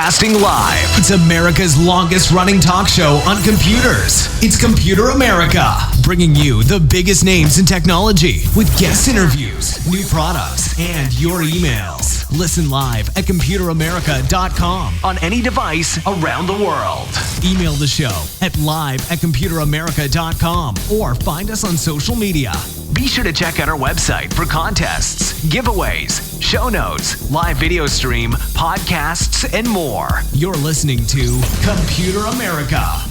Broadcasting live. It's America's longest running talk show on computers. It's Computer America, bringing you the biggest names in technology with guest interviews, new products, and your emails. Listen live at computeramerica.com on any device around the world. Email the show at live@computeramerica.com or find us on social media. Be sure to check out our website for contests, giveaways, show notes, live video stream, podcasts, and more. You're listening to Computer America.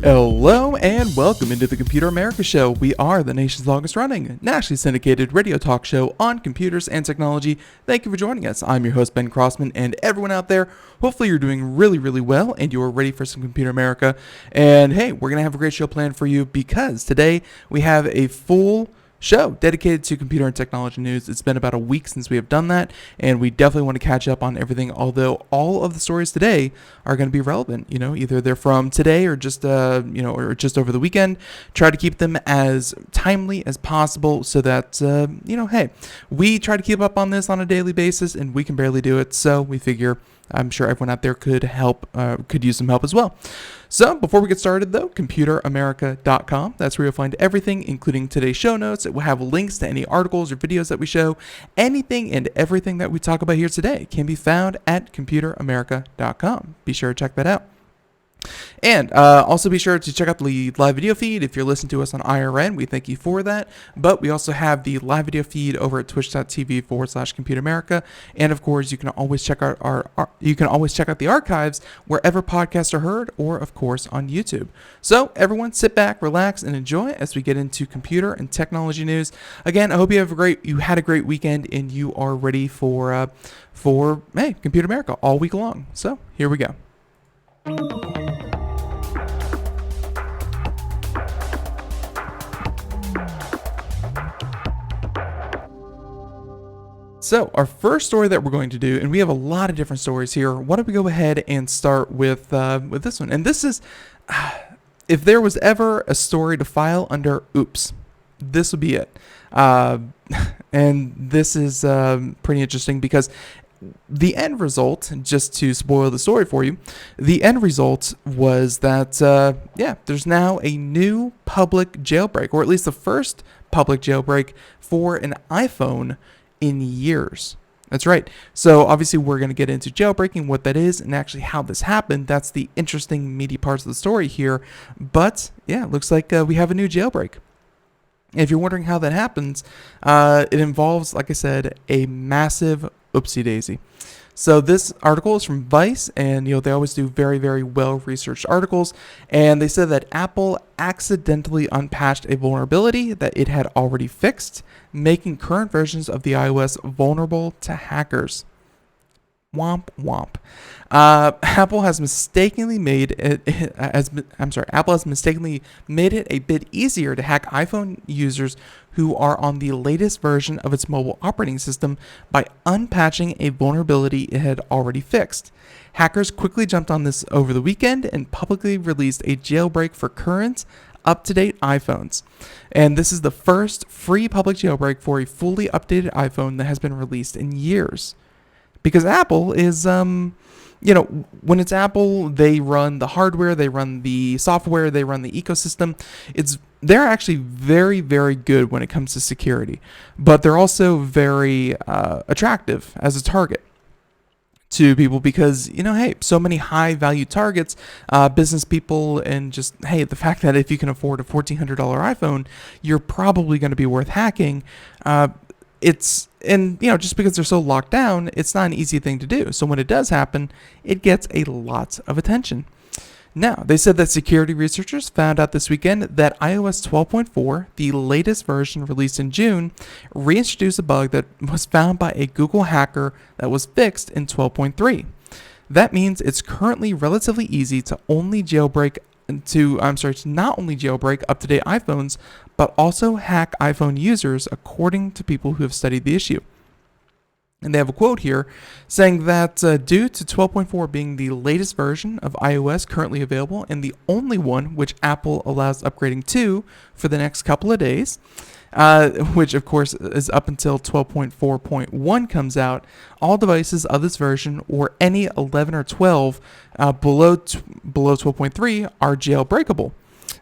Hello and welcome into the Computer America Show. We are the nation's longest running, nationally syndicated radio talk show on computers and technology. Thank you for joining us. I'm your host, Ben Crossman, and everyone out there, hopefully you're doing really, really well and you are ready for some Computer America. And hey, we're going to have a great show planned for you because today we have a full show dedicated to computer and technology news. It's been about a week since we have done that, and we definitely want to catch up on everything, although all of the stories today are going to be relevant. Either they're from today or just or just over the weekend. Try to keep them as timely as possible so that hey, we try to keep up on this on a daily basis and we can barely do it, so we figure I'm sure everyone out there could use some help as well. So before we get started though, computeramerica.com, that's where you'll find everything, including today's show notes. It will have links to any articles or videos that we show. Anything and everything that we talk about here today can be found at computeramerica.com. Be sure to check that out. And also be sure to check out the live video feed if you're listening to us on IRN. We thank you for that. But we also have the live video feed over at twitch.tv/Computer America. And of course, you can always check out the archives wherever podcasts are heard, or of course on YouTube. So everyone, sit back, relax, and enjoy as we get into computer and technology news. Again, I hope you had a great weekend and you are ready for Computer America all week long. So here we go. So our first story that we're going to do, and we have a lot of different stories here. Why don't we go ahead and start with this one? And this is, if there was ever a story to file under oops, this would be it. And this is pretty interesting because the end result, just to spoil the story for you, the end result was that, there's now a new public jailbreak, or at least the first public jailbreak for an iPhone in years. That's right. So obviously we're going to get into jailbreaking, what that is, and actually how this happened. That's the interesting, meaty parts of the story here. But yeah, it looks like we have a new jailbreak. If you're wondering how that happens, it involves, like I said, a massive oopsie daisy. So this article is from Vice, and they always do very, very well-researched articles. And they said that Apple accidentally unpatched a vulnerability that it had already fixed, making current versions of the iOS vulnerable to hackers. Womp womp. Apple has mistakenly made it a bit easier to hack iPhone users who are on the latest version of its mobile operating system by unpatching a vulnerability it had already fixed. Hackers quickly jumped on this over the weekend and publicly released a jailbreak for current, up-to-date iPhones. And this is the first free public jailbreak for a fully updated iPhone that has been released in years. Because Apple is, when it's Apple, they run the hardware, they run the software, they run the ecosystem. They're actually very, very good when it comes to security, but they're also very attractive as a target to people because, hey, so many high value targets, business people, and just, hey, the fact that if you can afford a $1,400 iPhone, you're probably going to be worth hacking. Just because they're so locked down, it's not an easy thing to do. So when it does happen, it gets a lot of attention. Now, they said that security researchers found out this weekend that iOS 12.4, the latest version released in June, reintroduced a bug that was found by a Google hacker that was fixed in 12.3. That means it's currently relatively easy to not only jailbreak up-to-date iPhones, but also hack iPhone users, according to people who have studied the issue. And they have a quote here saying that due to 12.4 being the latest version of iOS currently available and the only one which Apple allows upgrading to for the next couple of days, which of course is up until 12.4.1 comes out. All devices of this version or any 11 or 12 below 12.3 are jailbreakable.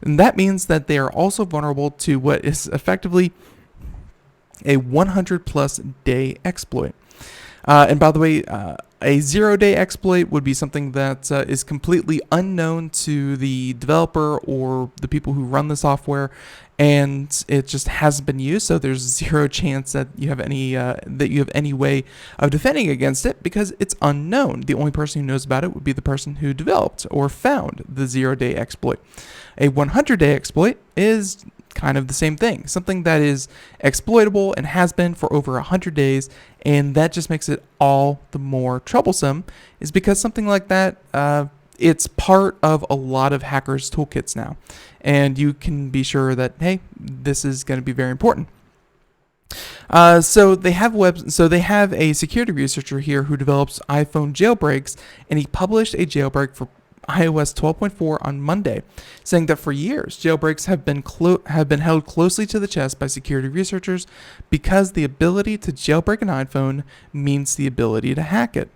And that means that they are also vulnerable to what is effectively a 100 plus day exploit. And by the way, a 0-day exploit would be something that is completely unknown to the developer or the people who run the software, and it just hasn't been used. So there's zero chance that you have any way of defending against it because it's unknown. The only person who knows about it would be the person who developed or found the 0-day exploit. A 100-day exploit is kind of the same thing, something that is exploitable and has been for over 100 days, and that just makes it all the more troublesome, is because something like that, it's part of a lot of hackers' toolkits now, and you can be sure that, hey, this is going to be very important. So they have a security researcher here who develops iPhone jailbreaks, and he published a jailbreak for iOS 12.4 on Monday, saying that for years, jailbreaks have been held closely to the chest by security researchers because the ability to jailbreak an iPhone means the ability to hack it.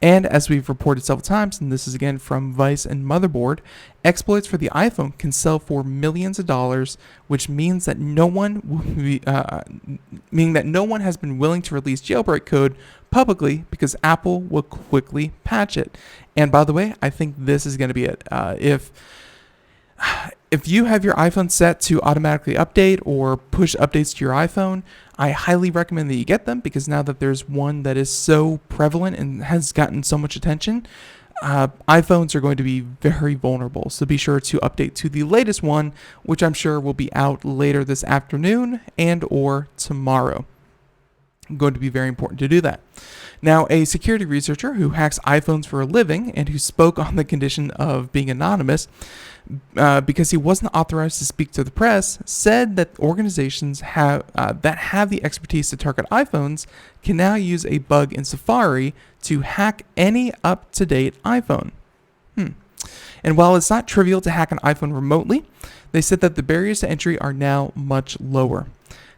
And as we've reported several times, and this is again from Vice and Motherboard, exploits for the iPhone can sell for millions of dollars, which means that no one has been willing to release jailbreak code publicly because Apple will quickly patch it. And by the way, I think this is going to be it. If you have your iPhone set to automatically update or push updates to your iPhone, I highly recommend that you get them, because now that there's one that is so prevalent and has gotten so much attention, iPhones are going to be very vulnerable. So be sure to update to the latest one, which I'm sure will be out later this afternoon and or tomorrow. Going to be very important to do that. Now, a security researcher who hacks iPhones for a living and who spoke on the condition of being anonymous because he wasn't authorized to speak to the press, said that organizations that have the expertise to target iPhones can now use a bug in Safari to hack any up-to-date iPhone. And while it's not trivial to hack an iPhone remotely, they said that the barriers to entry are now much lower.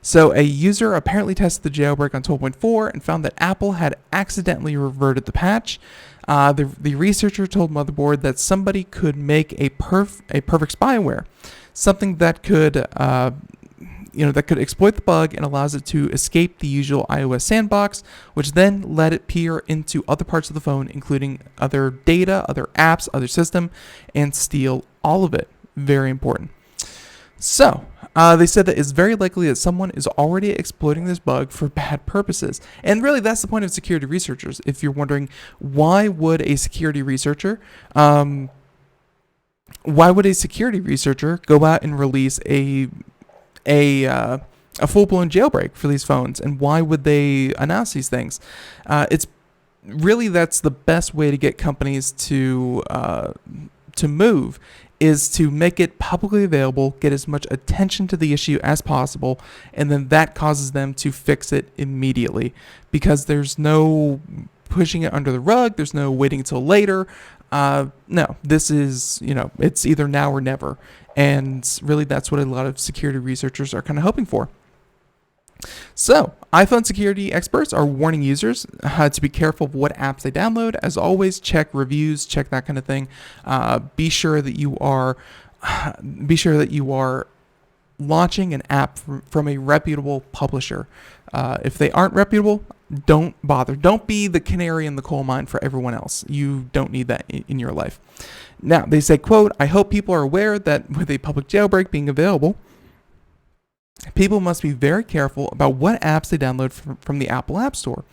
So a user apparently tested the jailbreak on 12.4 and found that Apple had accidentally reverted the patch. The researcher told Motherboard that somebody could make a perfect spyware, something that could exploit the bug and allows it to escape the usual iOS sandbox, which then let it peer into other parts of the phone, including other data, other apps, other system, and steal all of it. Very important. So, they said that it's very likely that someone is already exploiting this bug for bad purposes. And really, that's the point of security researchers. If you're wondering, why would a security researcher go out and release a full-blown jailbreak for these phones, and why would they announce these things? It's really, that's the best way to get companies to move, is to make it publicly available, get as much attention to the issue as possible, and then that causes them to fix it immediately, because there's no pushing it under the rug, there's no waiting until later. No, this is, it's either now or never, and really that's what a lot of security researchers are kind of hoping for. So, iPhone security experts are warning users to be careful of what apps they download. As always, check reviews, check that kind of thing. Be sure that you are launching an app from a reputable publisher. If they aren't reputable, don't bother. Don't be the canary in the coal mine for everyone else. You don't need that in your life. Now, they say, quote, "I hope people are aware that with a public jailbreak being available, people must be very careful about what apps they download from the Apple App Store,"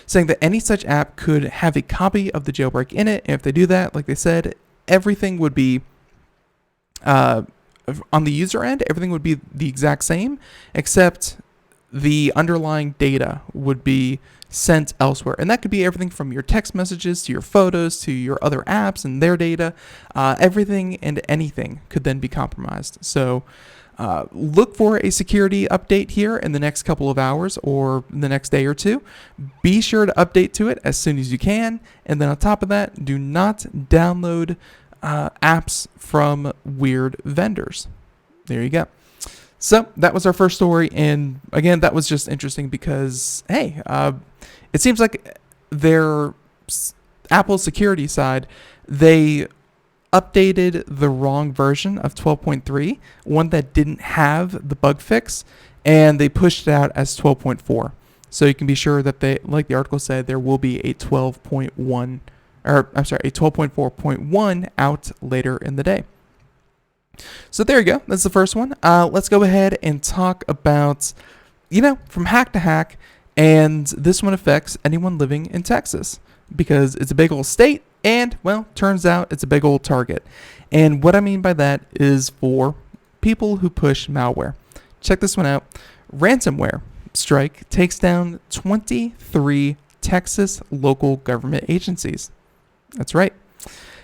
saying that any such app could have a copy of the jailbreak in it. And if they do that, like they said, everything would be, on the user end, everything would be the exact same, except the underlying data would be sent elsewhere. And that could be everything from your text messages to your photos to your other apps and their data. Everything and anything could then be compromised. So, look for a security update here in the next couple of hours or the next day or two. Be sure to update to it as soon as you can. And then on top of that, do not download apps from weird vendors. There you go. So that was our first story, and again, that was just interesting because, hey, it seems like their Apple security side, they updated the wrong version of 12.3, one that didn't have the bug fix, and they pushed it out as 12.4. So you can be sure that they, like the article said, there will be a 12.1, or I'm sorry, a 12.4.1 out later in the day. So there you go. That's the first one. Let's go ahead and talk about, from hack to hack, and this one affects anyone living in Texas because it's a big old state, and, well, turns out it's a big old target. And what I mean by that is for people who push malware. Check this one out. Ransomware strike takes down 23 Texas local government agencies. That's right.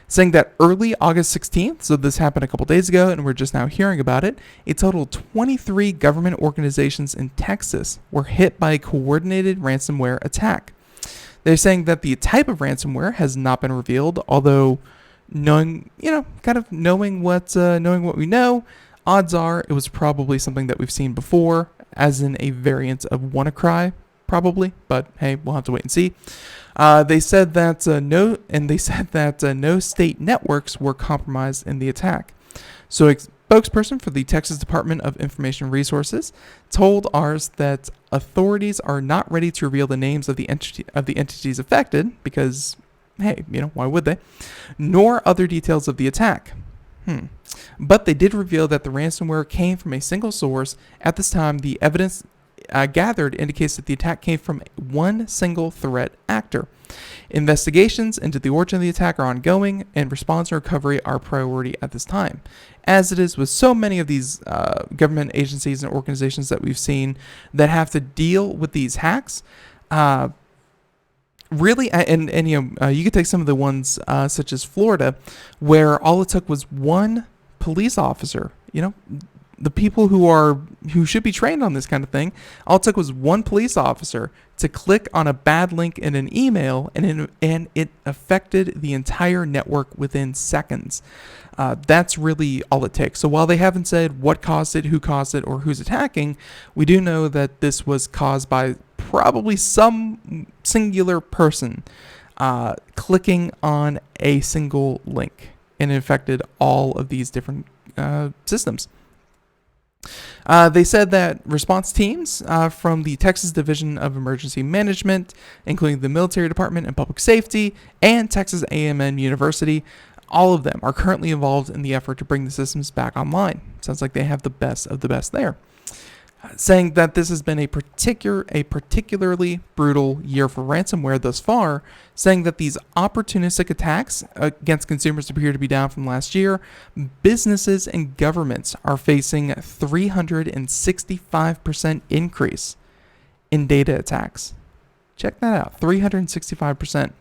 Saying that early August 16th, so this happened a couple days ago and we're just now hearing about it, a total of 23 government organizations in Texas were hit by a coordinated ransomware attack. They're saying that the type of ransomware has not been revealed, although knowing what we know, odds are it was probably something that we've seen before, as in a variant of WannaCry, probably, but hey, we'll have to wait and see. They said that no state networks were compromised in the attack. So a spokesperson for the Texas Department of Information Resources told Ars that authorities are not ready to reveal the names of the entities affected because, hey, why would they? Nor other details of the attack. But they did reveal that the ransomware came from a single source. At this time, the evidence gathered indicates that the attack came from one single threat actor. Investigations into the origin of the attack are ongoing, and response and recovery are a priority at this time. As it is with so many of these government agencies and organizations that we've seen that have to deal with these hacks, really, you could take some of the ones such as Florida, where all it took was one police officer. The people who should be trained on this kind of thing, all it took was one police officer to click on a bad link in an email, and it affected the entire network within seconds. That's really all it takes. So while they haven't said what caused it, who caused it, or who's attacking, we do know that this was caused by probably some singular person clicking on a single link, and it affected all of these different systems. They said that response teams from the Texas Division of Emergency Management, including the Military Department and Public Safety, and Texas A&M University, all of them are currently involved in the effort to bring the systems back online. Sounds like they have the best of the best there. Saying that this has been a particularly brutal year for ransomware thus far, saying that these opportunistic attacks against consumers appear to be down from last year. Businesses and governments are facing 365% increase in data attacks. Check that out, 365%.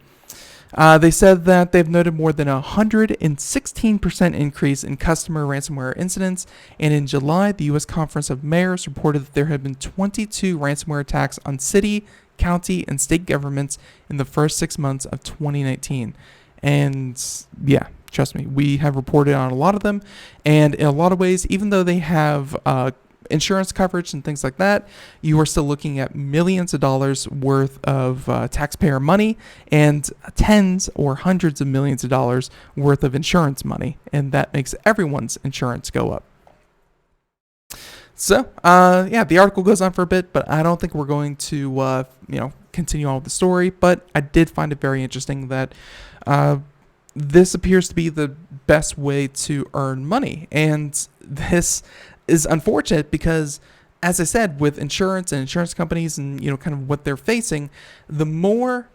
They said that they've noted more than 116% increase in customer ransomware incidents, and in July, the U.S. Conference of Mayors reported that there had been 22 ransomware attacks on city, county, and state governments in the first 6 months of 2019. And yeah, trust me, we have reported on a lot of them, and in a lot of ways, even though they have insurance coverage and things like that, you are still looking at millions of dollars worth of taxpayer money and tens or hundreds of millions of dollars worth of insurance money, and that makes everyone's insurance go up. So, the article goes on for a bit, but I don't think we're going to, continue on with the story, but I did find it very interesting that this appears to be the best way to earn money, and this is unfortunate because, as I said, with insurance and insurance companies and kind of what they're facing, the more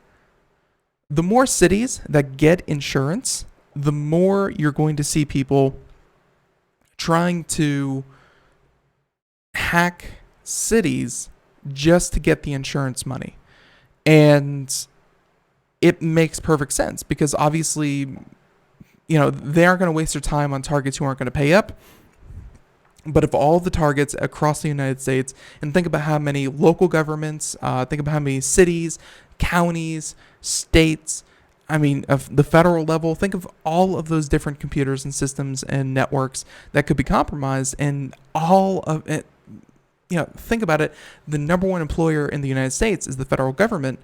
cities that get insurance, the more you're going to see people trying to hack cities just to get the insurance money. And it makes perfect sense because obviously, they aren't going to waste their time on targets who aren't going to pay up. But if all the targets across the United States, and think about how many local governments, think about how many cities, counties, states, I mean, of the federal level, think of all of those different computers and systems and networks that could be compromised, and all of it. Think about it. The number one employer in the United States is the federal government.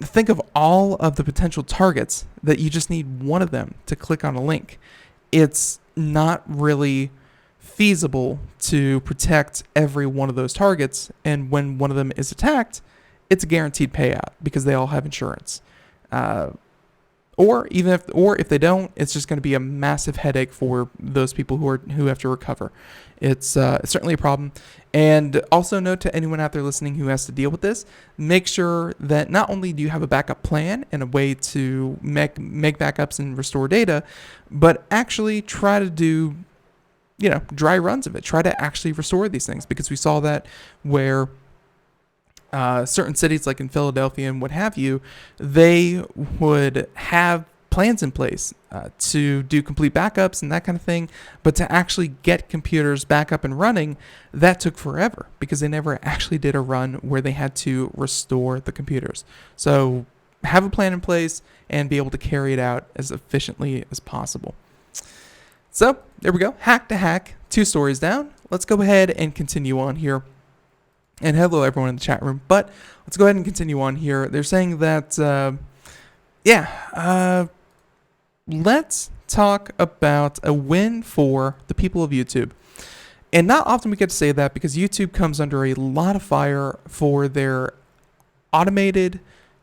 Think of all of the potential targets that you just need one of them to click on a link. It's not really feasible to protect every one of those targets, and when one of them is attacked, it's a guaranteed payout because they all have insurance. Or if they don't, it's just going to be a massive headache for those people who have to recover. It's certainly a problem. And also note to anyone out there listening who has to deal with this, make sure that not only do you have a backup plan and a way to make backups and restore data, but actually try to do dry runs of it. Try to actually restore these things, because we saw that where certain cities like in Philadelphia and what have you, they would have plans in place to do complete backups and that kind of thing, but to actually get computers back up and running, that took forever because they never actually did a run where they had to restore the computers. So have a plan in place and be able to carry it out as efficiently as possible. So there we go, hack to hack, 2 stories down. Let's go ahead and continue on here. And hello everyone in the chat room, but let's go ahead and continue on here. They're saying that, let's talk about a win for the people of YouTube. And not often we get to say that, because YouTube comes under a lot of fire for their automated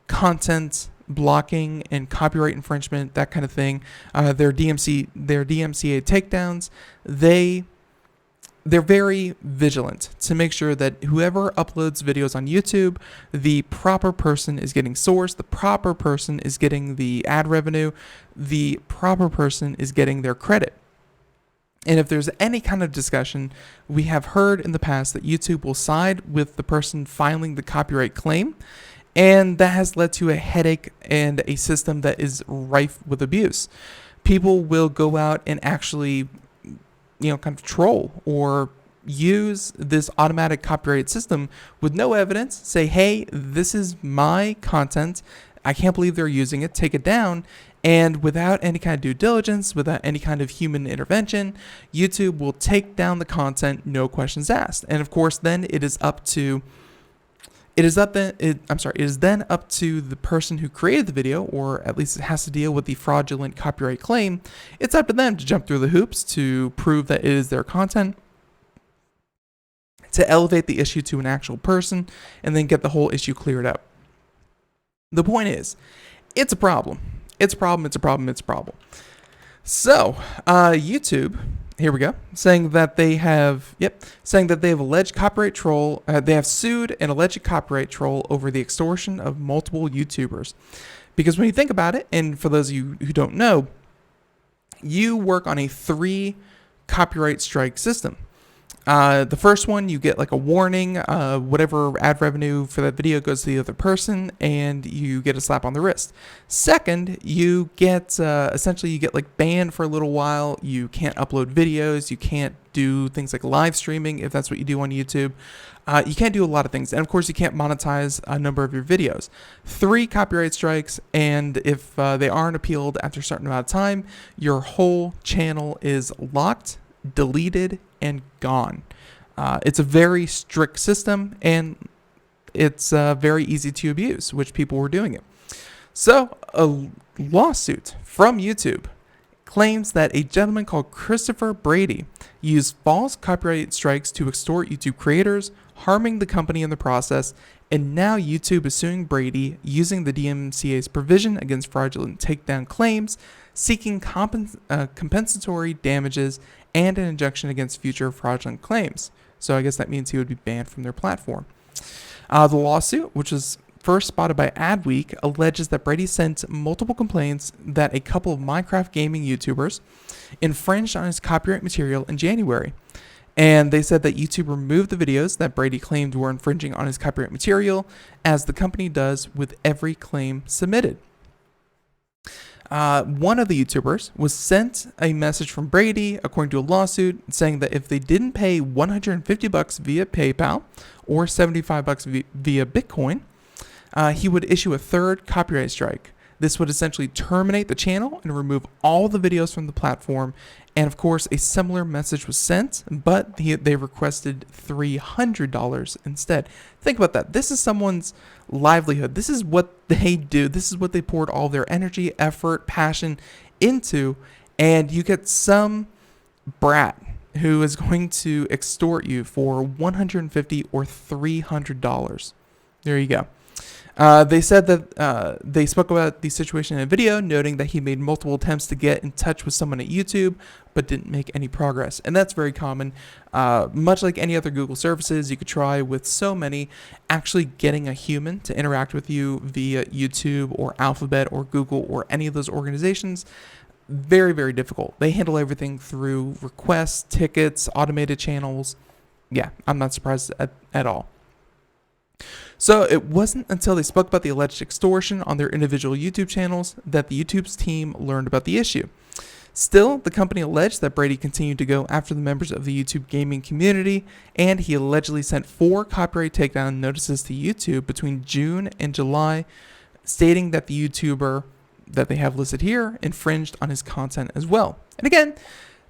content blocking and copyright infringement, that kind of thing. Their DMCA takedowns, they're very vigilant to make sure that whoever uploads videos on YouTube, the proper person is getting sourced, the proper person is getting the ad revenue, the proper person is getting their credit. And if there's any kind of discussion, we have heard in the past that YouTube will side with the person filing the copyright claim, and that has led to a headache and a system that is rife with abuse. People will go out and actually kind of troll or use this automatic copyright system with no evidence, say, hey, this is my content, I can't believe they're using it, take it down. And without any kind of due diligence, without any kind of human intervention, YouTube will take down the content, no questions asked. And of course, then it is then up to the person who created the video, or at least it has to deal with the fraudulent copyright claim. It's up to them to jump through the hoops to prove that it is their content, to elevate the issue to an actual person, and then get the whole issue cleared up. The point is, it's a problem. It's a problem. So, YouTube, here we go, saying that they have alleged copyright troll. They have sued an alleged copyright troll over the extortion of multiple YouTubers. Because when you think about it, and for those of you who don't know, you work on a 3 copyright strike system. The first one, you get like a warning, whatever ad revenue for that video goes to the other person, and you get a slap on the wrist. Second, you get, essentially you get like banned for a little while. You can't upload videos. You can't do things like live streaming if that's what you do on YouTube. You can't do a lot of things. And of course, you can't monetize a number of your videos. 3 copyright strikes, and if they aren't appealed after a certain amount of time, your whole channel is locked, deleted, and gone. It's a very strict system, and it's very easy to abuse, which people were doing it. So a lawsuit from YouTube claims that a gentleman called Christopher Brady used false copyright strikes to extort YouTube creators, harming the company in the process, and now YouTube is suing Brady using the DMCA's provision against fraudulent takedown claims, seeking compensatory damages and an injunction against future fraudulent claims. So I guess that means he would be banned from their platform. The lawsuit, which was first spotted by Adweek, alleges that Brady sent multiple complaints that a couple of Minecraft gaming YouTubers infringed on his copyright material in January. And they said that YouTube removed the videos that Brady claimed were infringing on his copyright material, as the company does with every claim submitted. One of the YouTubers was sent a message from Brady, according to a lawsuit, saying that if they didn't pay $150 via PayPal or $75 via Bitcoin, he would issue a 3rd copyright strike. This would essentially terminate the channel and remove all the videos from the platform. And of course, a similar message was sent, but they requested $300 instead. Think about that. This is someone's livelihood. This is what they do. This is what they poured all their energy, effort, passion into. And you get some brat who is going to extort you for $150 or $300. There you go. They said that they spoke about the situation in a video, noting that he made multiple attempts to get in touch with someone at YouTube, but didn't make any progress. And that's very common. Much like any other Google services, you could try with so many, actually getting a human to interact with you via YouTube or Alphabet or Google or any of those organizations, very, very difficult. They handle everything through requests, tickets, automated channels. Yeah, I'm not surprised at all. So it wasn't until they spoke about the alleged extortion on their individual YouTube channels that the YouTube's team learned about the issue. Still, the company alleged that Brady continued to go after the members of the YouTube gaming community, and he allegedly sent 4 copyright takedown notices to YouTube between June and July, stating that the YouTuber that they have listed here infringed on his content as well. And again,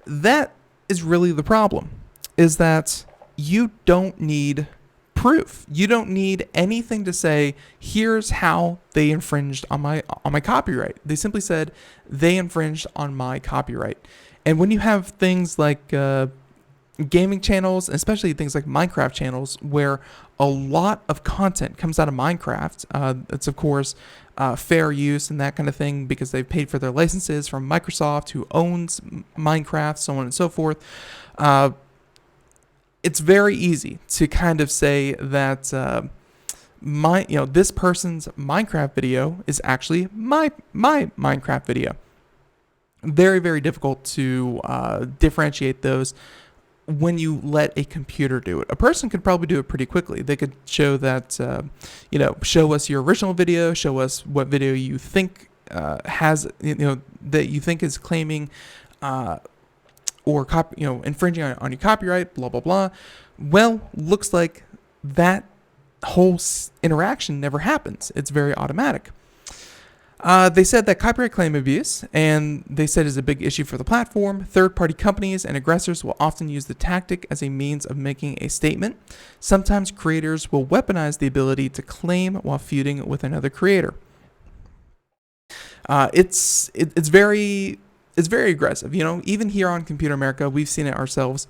that is really the problem, is that you don't need proof. You don't need anything to say, here's how they infringed on my copyright. They simply said they infringed on my copyright. And when you have things like gaming channels, especially things like Minecraft channels, where a lot of content comes out of Minecraft, it's of course fair use and that kind of thing because they've paid for their licenses from Microsoft, who owns Minecraft, so on and so forth. It's very easy to kind of say that this person's Minecraft video is actually my Minecraft video. Very, very difficult to differentiate those when you let a computer do it. A person could probably do it pretty quickly. They could show that, show us your original video, show us what video you think that you think is claiming or infringing on your copyright, blah, blah, blah. Well, looks like that whole interaction never happens. It's very automatic. They said that copyright claim abuse, and they said is a big issue for the platform. Third-party companies and aggressors will often use the tactic as a means of making a statement. Sometimes creators will weaponize the ability to claim while feuding with another creator. It's very aggressive. Even here on Computer America, we've seen it ourselves.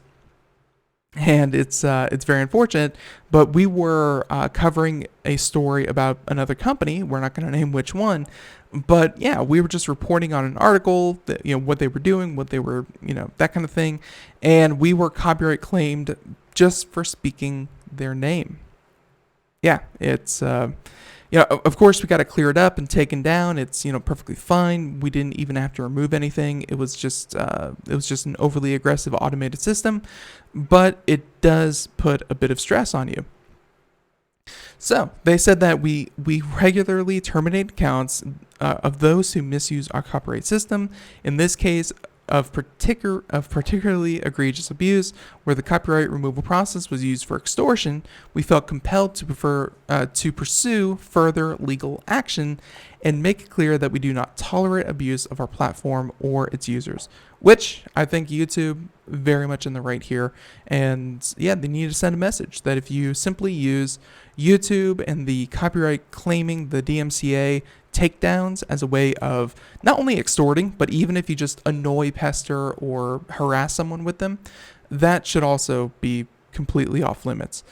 And it's very unfortunate, but we were covering a story about another company. We're not going to name which one, but yeah, we were just reporting on an article that, what they were doing, what they were, that kind of thing. And we were copyright claimed just for speaking their name. Yeah, it's, of course we got it cleared up and taken down. It's, perfectly fine. We didn't even have to remove anything. It was just an overly aggressive automated system, but it does put a bit of stress on you. So they said that we regularly terminate accounts of those who misuse our copyright system. In this case, of particularly egregious abuse, where the copyright removal process was used for extortion, we felt compelled to pursue further legal action and make it clear that we do not tolerate abuse of our platform or its users. Which I think YouTube very much in the right here. And yeah, they need to send a message that if you simply use YouTube and the copyright claiming the DMCA takedowns as a way of not only extorting, but even if you just annoy, pester, or harass someone with them, that should also be completely off limits.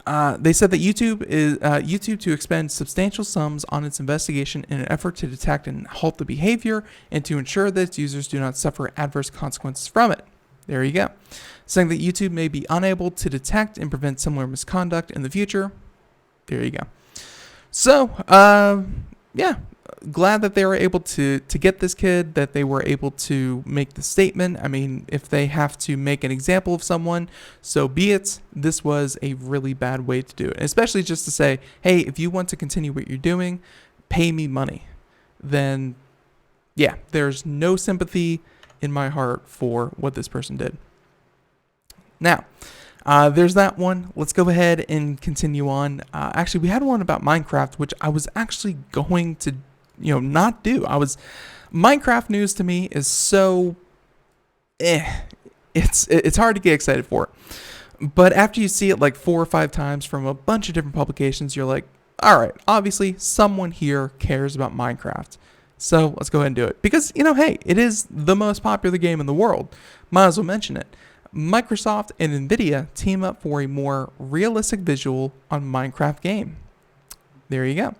They said that YouTube to expend substantial sums on its investigation in an effort to detect and halt the behavior and to ensure that its users do not suffer adverse consequences from it. There you go. Saying that YouTube may be unable to detect and prevent similar misconduct in the future. There you go. So, yeah, glad that they were able to get this kid, that they were able to make the statement. I mean, if they have to make an example of someone, so be it. This was a really bad way to do it, especially just to say, hey, if you want to continue what you're doing, pay me money. Then, yeah, there's no sympathy in my heart for what this person did. Now, there's that one. Let's go ahead and continue on. Actually, we had one about Minecraft, which I was actually going to, not do. Minecraft news to me is so it's hard to get excited for. But after you see it like 4 or 5 times from a bunch of different publications, you're like, all right, obviously someone here cares about Minecraft. So let's go ahead and do it. Because, hey, it is the most popular game in the world. Might as well mention it. Microsoft and Nvidia team up for a more realistic visual on Minecraft game. There you go.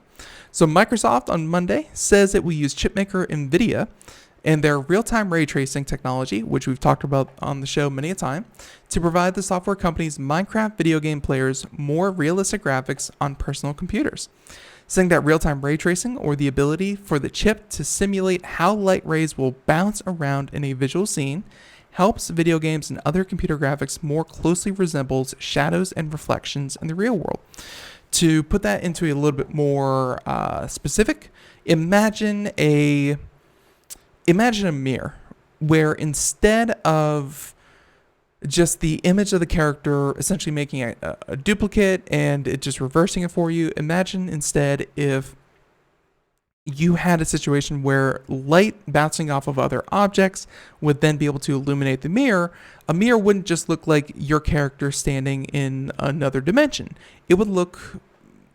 So Microsoft on Monday says it will use chipmaker Nvidia and their real-time ray tracing technology, which we've talked about on the show many a time, to provide the software company's Minecraft video game players more realistic graphics on personal computers. Saying that real-time ray tracing, or the ability for the chip to simulate how light rays will bounce around in a visual scene, helps video games and other computer graphics more closely resembles shadows and reflections in the real world. To put that into a little bit more specific, imagine a mirror where instead of just the image of the character essentially making a duplicate and it just reversing it for you, imagine instead if you had a situation where light bouncing off of other objects would then be able to illuminate the mirror. A mirror wouldn't just look like your character standing in another dimension. It would look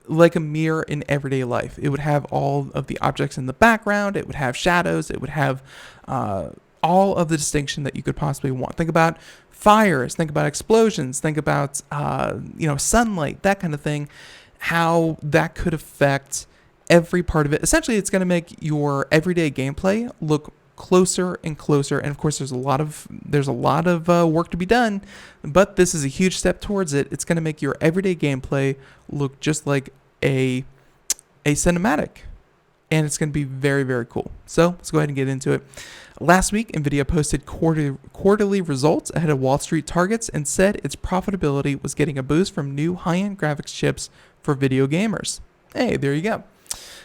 like a mirror in everyday life. It would have all of the objects in the background. It would have shadows. It would have all of the distinction that you could possibly want. Think about fires. Think about explosions. Think about sunlight, that kind of thing. How that could affect every part of it. Essentially, it's going to make your everyday gameplay look closer and closer. And of course, there's a lot of work to be done, but this is a huge step towards it. It's going to make your everyday gameplay look just like a cinematic, and it's going to be very, very cool. So let's go ahead and get into it. Last week, Nvidia posted quarterly results ahead of Wall Street targets and said its profitability was getting a boost from new high-end graphics chips for video gamers. Hey, there you go.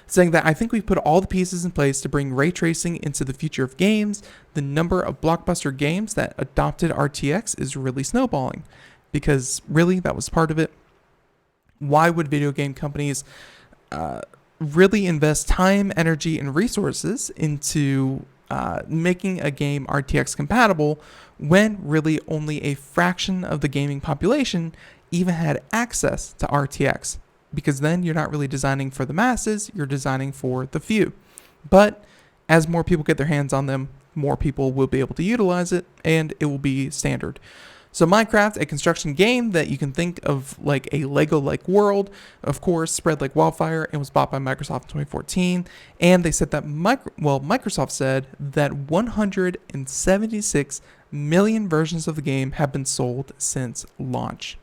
Saying that I think we've put all the pieces in place to bring ray tracing into the future of games. The number of blockbuster games that adopted RTX is really snowballing, because really that was part of it. Why would video game companies really invest time, energy, and resources into making a game RTX compatible when really only a fraction of the gaming population even had access to RTX? Because then you're not really designing for the masses, you're designing for the few. But as more people get their hands on them, more people will be able to utilize it, and it will be standard. So Minecraft, a construction game that you can think of like a Lego-like world, of course, spread like wildfire and was bought by Microsoft in 2014. And they said that Microsoft said that 176 million versions of the game have been sold since launch.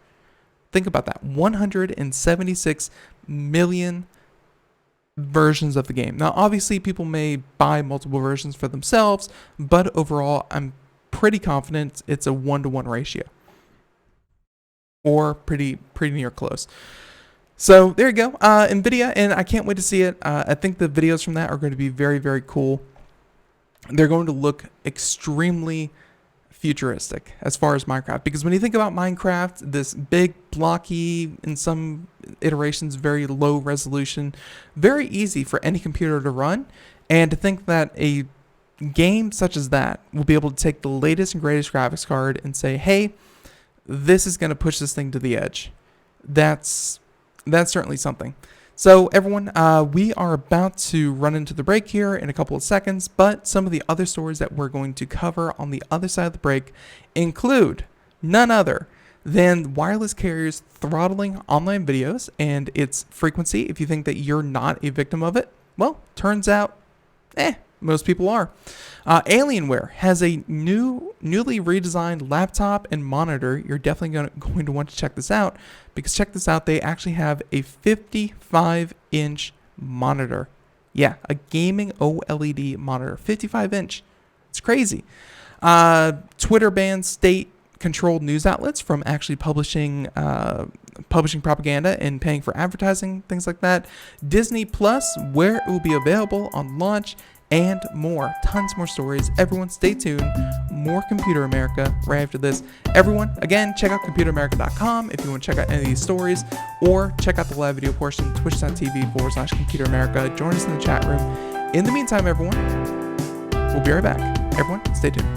Think about that. 176 million versions of the game. Now, obviously, people may buy multiple versions for themselves, but overall, I'm pretty confident it's a 1-to-1 ratio. Or pretty near close. So, there you go. Nvidia, and I can't wait to see it. I think the videos from that are going to be very, very cool. They're going to look extremely futuristic as far as Minecraft, because when you think about Minecraft, this big blocky, in some iterations very low resolution, very easy for any computer to run, and to think that a game such as that will be able to take the latest and greatest graphics card and say, hey, this is going to push this thing to the edge. That's certainly something. So everyone, we are about to run into the break here in a couple of seconds, but some of the other stories that we're going to cover on the other side of the break include none other than wireless carriers throttling online videos and its frequency. If you think that you're not a victim of it, well, turns out, most people are. Alienware has a newly redesigned laptop and monitor. You're definitely going to want to check this out, because check this out, they actually have a 55-inch monitor. Yeah, a gaming OLED monitor, 55-inch. It's crazy. Twitter bans state-controlled news outlets from actually publishing propaganda and paying for advertising, things like that. Disney Plus, where it will be available on launch, and more. Tons more stories. Everyone stay tuned. More Computer America right after this. Everyone, again, check out computeramerica.com if you want to check out any of these stories, or check out the live video portion, twitch.tv/Computer America. Join us in the chat room. In the meantime, everyone, we'll be right back. Everyone, stay tuned.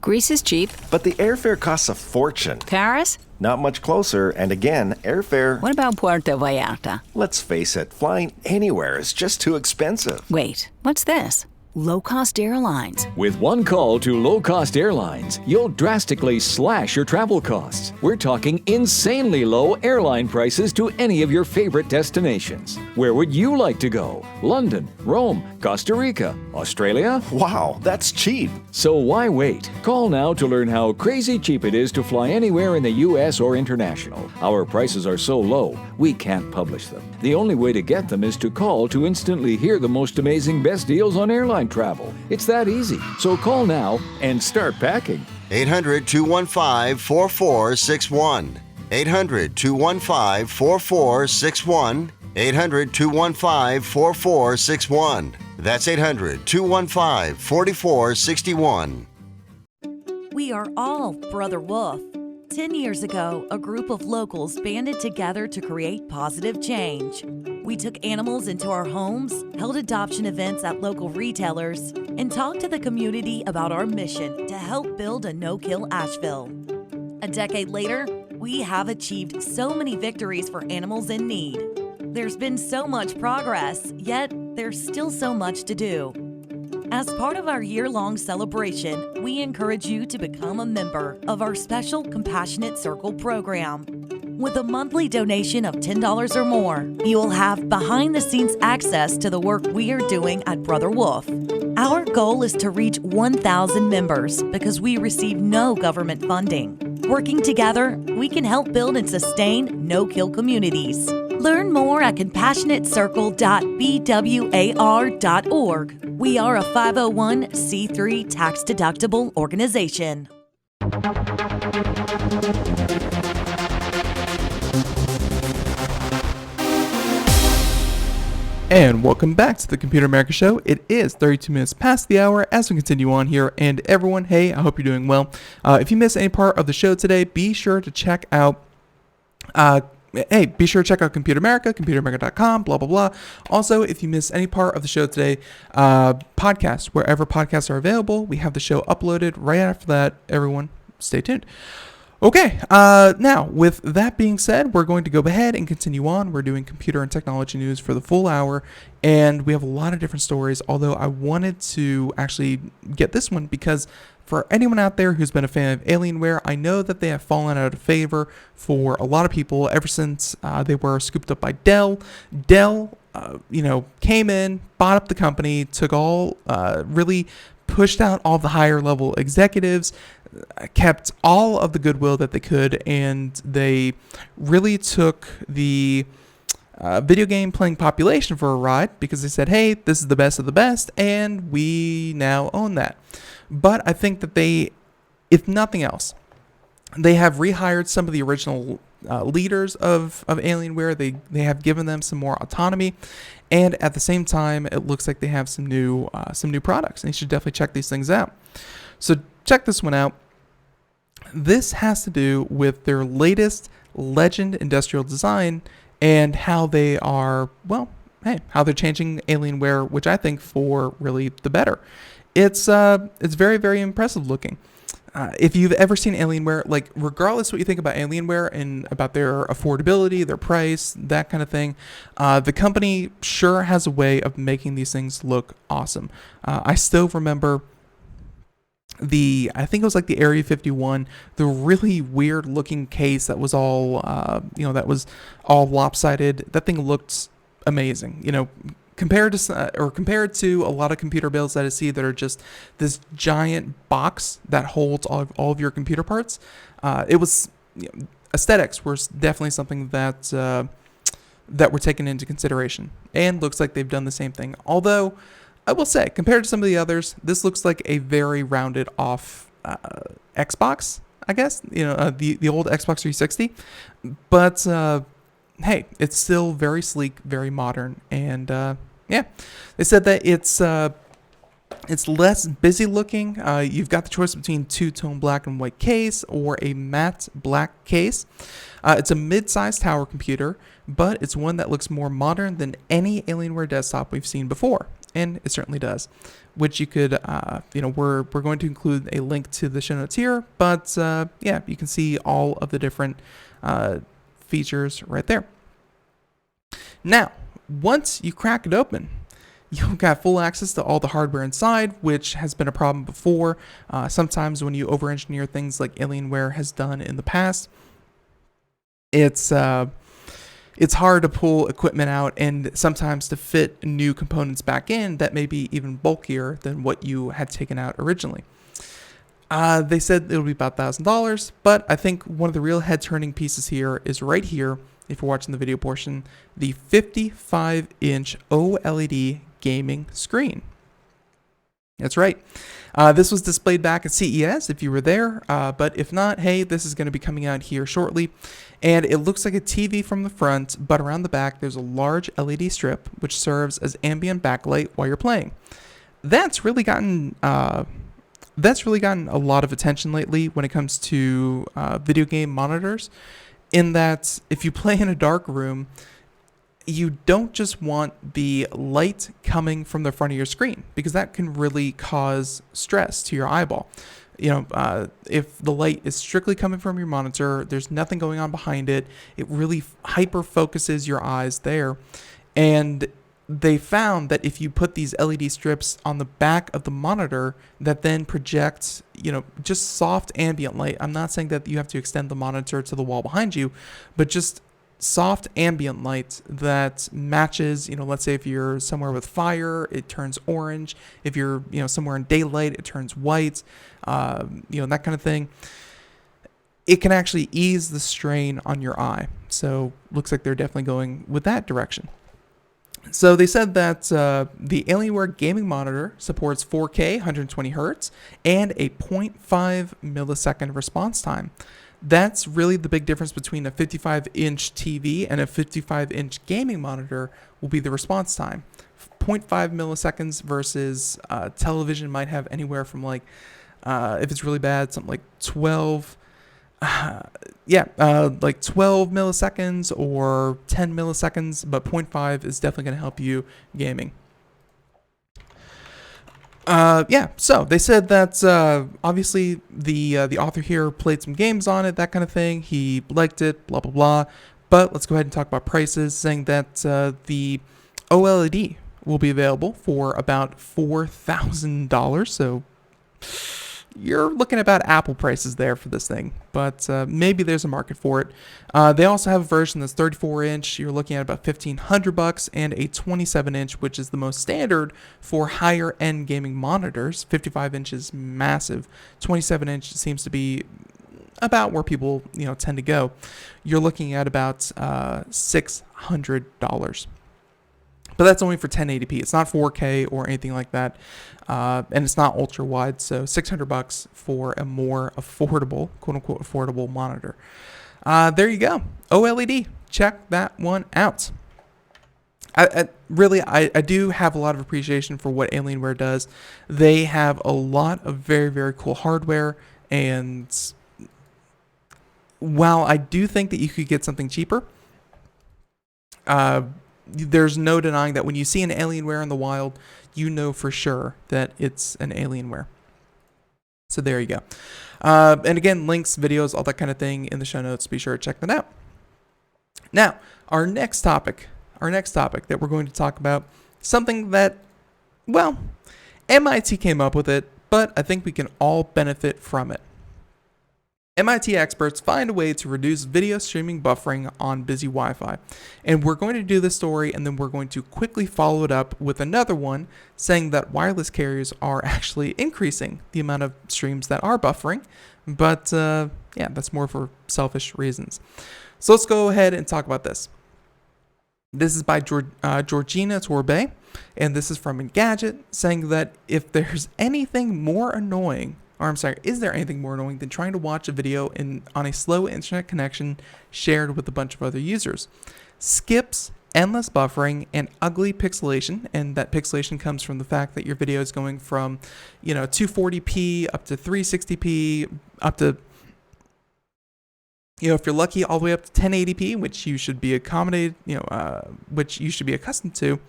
Greece is cheap. But the airfare costs a fortune. Paris? Not much closer, and again, airfare... What about Puerto Vallarta? Let's face it, flying anywhere is just too expensive. Wait, what's this? Low-cost airlines. With one call to low-cost airlines, you'll drastically slash your travel costs. We're talking insanely low airline prices to any of your favorite destinations. Where would you like to go? London, Rome, Costa Rica, Australia? Wow, that's cheap. So why wait? Call now to learn how crazy cheap it is to fly anywhere in the U.S. or international. Our prices are so low, we can't publish them. The only way to get them is to call to instantly hear the most amazing best deals on airline travel. It's that easy. So call now and start packing. 800-215-4461. 800-215-4461. 800-215-4461. That's 800-215-4461. We are all Brother Wolf. 10 years ago, a group of locals banded together to create positive change. We took animals into our homes, held adoption events at local retailers, and talked to the community about our mission to help build a no-kill Asheville. A decade later, we have achieved so many victories for animals in need. There's been so much progress, yet there's still so much to do. As part of our year-long celebration, we encourage you to become a member of our special Compassionate Circle program. With a monthly donation of $10 or more, you will have behind-the-scenes access to the work we are doing at Brother Wolf. Our goal is to reach 1,000 members because we receive no government funding. Working together, we can help build and sustain no-kill communities. Learn more at compassionatecircle.bwar.org. We are a 501c3 tax-deductible organization. And welcome back to the Computer America Show. It is 32 minutes past the hour as we continue on here. And everyone, hey, I hope you're doing well. If you missed any part of the show today, be sure to check out Computer America, computeramerica.com, blah, blah, blah. Also, if you missed any part of the show today, podcasts, wherever podcasts are available, we have the show uploaded right after that. Everyone, stay tuned. Okay, now, with that being said, we're going to go ahead and continue on. We're doing computer and technology news for the full hour, and we have a lot of different stories, although I wanted to actually get this one because for anyone out there who's been a fan of Alienware, I know that they have fallen out of favor for a lot of people ever since they were scooped up by Dell. Dell, came in, bought up the company, took really pushed out all the higher level executives, kept all of the goodwill that they could, and they really took the video game playing population for a ride because they said, hey, this is the best of the best, and we now own that. But I think that they, if nothing else, they have rehired some of the original leaders of Alienware. They have given them some more autonomy, and at the same time, it looks like they have some new products, and you should definitely check these things out. So check this one out. This has to do with their latest Legend industrial design and how they are, how they're changing Alienware, which I think for really the better. It's very, very impressive looking. If you've ever seen Alienware, like regardless what you think about Alienware and about their affordability, their price, that kind of thing, the company sure has a way of making these things look awesome. I still remember I think it was like the Area 51, the really weird looking case that was all, that was all lopsided. That thing looked amazing, compared to a lot of computer builds that I see that are just this giant box that holds all of your computer parts. Aesthetics were definitely something that were taken into consideration, and looks like they've done the same thing. Although I will say, compared to some of the others, this looks like a very rounded off Xbox. I guess, the old Xbox 360. But hey, it's still very sleek, very modern, and yeah, they said that it's less busy looking. You've got the choice between two-tone black and white case or a matte black case. It's a mid-sized tower computer, but it's one that looks more modern than any Alienware desktop we've seen before, and it certainly does. Which you could, we're going to include a link to the show notes here, but yeah, you can see all of the different features right there. Now, once you crack it open, you've got full access to all the hardware inside, which has been a problem before. Sometimes when you over-engineer things like Alienware has done in the past, it's hard to pull equipment out and sometimes to fit new components back in that may be even bulkier than what you had taken out originally. They said it'll be about $1,000, but I think one of the real head-turning pieces here is right here, if you're watching the video portion, the 55-inch OLED gaming screen. That's right. This was displayed back at CES if you were there, but if not, hey, this is going to be coming out here shortly. And it looks like a TV from the front, but around the back there's a large LED strip which serves as ambient backlight while you're playing. That's really gotten a lot of attention lately when it comes to video game monitors, in that if you play in a dark room, you don't just want the light coming from the front of your screen, because that can really cause stress to your eyeball. If the light is strictly coming from your monitor, there's nothing going on behind it, it really hyper focuses your eyes there. And they found that if you put these LED strips on the back of the monitor that then projects, just soft ambient light. I'm not saying that you have to extend the monitor to the wall behind you, but just soft ambient light that matches, let's say if you're somewhere with fire, it turns orange. If you're, somewhere in daylight, it turns white, that kind of thing. It can actually ease the strain on your eye. So looks like they're definitely going with that direction. So they said that the Alienware gaming monitor supports 4K 120 Hz and a 0.5 millisecond response time. That's really the big difference between a 55-inch TV and a 55-inch gaming monitor will be the response time. 0.5 milliseconds versus television might have anywhere from if it's really bad, something like 12 milliseconds or 10 milliseconds, but 0.5 is definitely going to help you gaming. So they said that obviously the author here played some games on it, that kind of thing. He liked it, blah, blah, blah. But let's go ahead and talk about prices, saying that the OLED will be available for about $4,000. So you're looking at about Apple prices there for this thing, but maybe there's a market for it. They also have a version that's 34-inch. You're looking at about $1,500, and a 27-inch, which is the most standard for higher-end gaming monitors. 55-inch is massive. 27-inch seems to be about where people tend to go. You're looking at about $600. But that's only for 1080p. It's not 4K or anything like that. And it's not ultra wide. So $600 for a more affordable, quote unquote, affordable monitor. There you go. OLED. Check that one out. I do have a lot of appreciation for what Alienware does. They have a lot of very, very cool hardware. And while I do think that you could get something cheaper, there's no denying that when you see an Alienware in the wild, you know for sure that it's an Alienware. So there you go. And again, links, videos, all that kind of thing in the show notes. Be sure to check that out. Now, our next topic that we're going to talk about, something that, well, MIT came up with it, but I think we can all benefit from it. MIT experts find a way to reduce video streaming buffering on busy Wi-Fi. And we're going to do this story, and then we're going to quickly follow it up with another one saying that wireless carriers are actually increasing the amount of streams that are buffering. But that's more for selfish reasons. So let's go ahead and talk about this. This is by Georgina Torbay, and this is from Engadget, saying that if there's anything more annoying is there anything more annoying than trying to watch a video on a slow internet connection shared with a bunch of other users? Skips, endless buffering, and ugly pixelation, and that pixelation comes from the fact that your video is going from, 240p up to 360p, up to, if you're lucky, all the way up to 1080p, which you should be which you should be accustomed to,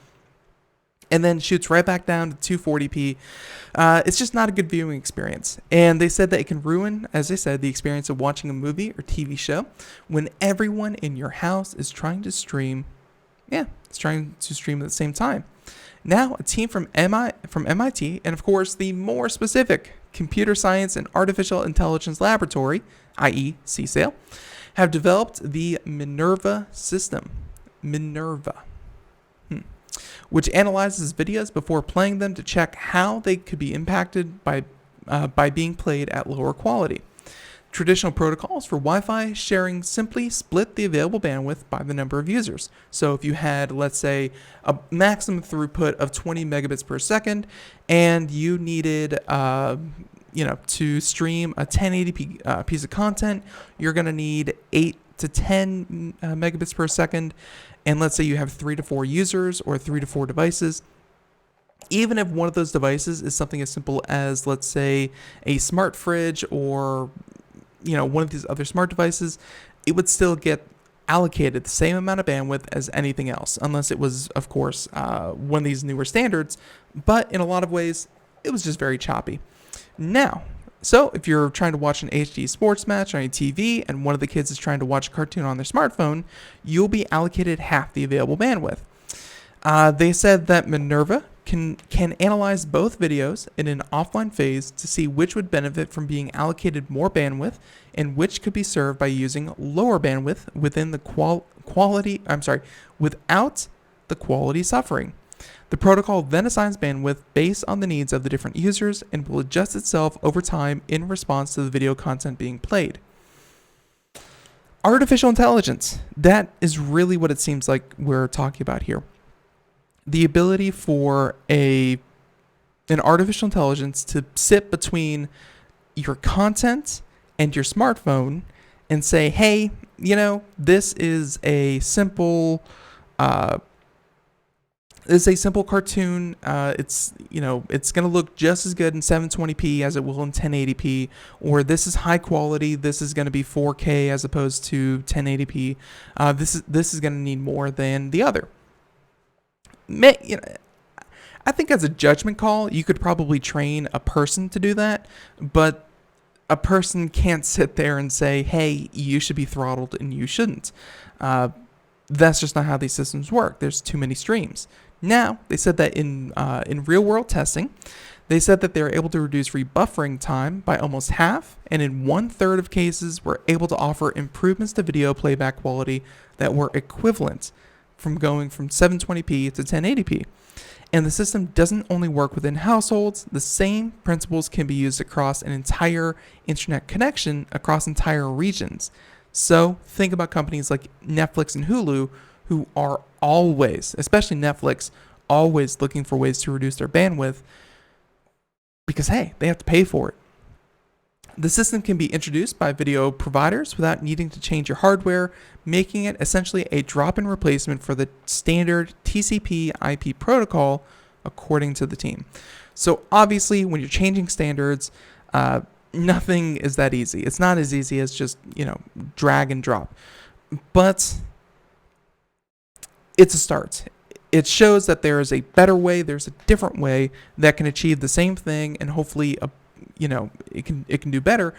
and then shoots right back down to 240p. It's just not a good viewing experience. And they said that it can ruin, as I said, the experience of watching a movie or TV show when everyone in your house is trying to stream. It's trying to stream at the same time. Now, a team from MIT, and of course the more specific Computer Science and Artificial Intelligence Laboratory, i.e. CSAIL, have developed the Minerva system. Which analyzes videos before playing them to check how they could be impacted by being played at lower quality. Traditional protocols for Wi-Fi sharing simply split the available bandwidth by the number of users. So if you had, let's say, a maximum throughput of 20 megabits per second, and you needed, to stream a 1080p piece of content, you're going to need 8 to 10 megabits per second. And let's say you have 3 to 4 users or 3 to 4 devices. Even if one of those devices is something as simple as, let's say, a smart fridge or one of these other smart devices, it would still get allocated the same amount of bandwidth as anything else, unless it was, of course, one of these newer standards. But in a lot of ways, it was just very choppy. Now, so if you're trying to watch an HD sports match on your TV and one of the kids is trying to watch a cartoon on their smartphone, you'll be allocated half the available bandwidth. They said that Minerva can analyze both videos in an offline phase to see which would benefit from being allocated more bandwidth and which could be served by using lower bandwidth within the without the quality suffering. The protocol then assigns bandwidth based on the needs of the different users and will adjust itself over time in response to the video content being played. Artificial intelligence, that is really what it seems like we're talking about here. The ability for an artificial intelligence to sit between your content and your smartphone and say, hey, this is a simple cartoon. It's going to look just as good in 720p as it will in 1080p, or this is high quality. This is going to be 4K as opposed to 1080p. This is going to need more than the other. I think as a judgment call, you could probably train a person to do that, but a person can't sit there and say, hey, you should be throttled and you shouldn't. That's just not how these systems work. There's too many streams. Now, they said that in real-world testing, they said that they were able to reduce rebuffering time by almost half, and in 1/3 of cases were able to offer improvements to video playback quality that were equivalent from going from 720p to 1080p. And the system doesn't only work within households, the same principles can be used across an entire internet connection across entire regions. So think about companies like Netflix and Hulu, who are always, especially Netflix, always looking for ways to reduce their bandwidth because, hey, they have to pay for it. The system can be introduced by video providers without needing to change your hardware, making it essentially a drop-in replacement for the standard TCP/IP protocol, according to the team. So obviously, when you're changing standards, nothing is that easy. It's not as easy as just, drag and drop. But it's a start. It shows that there is a better way, there's a different way that can achieve the same thing, and hopefully it can do better.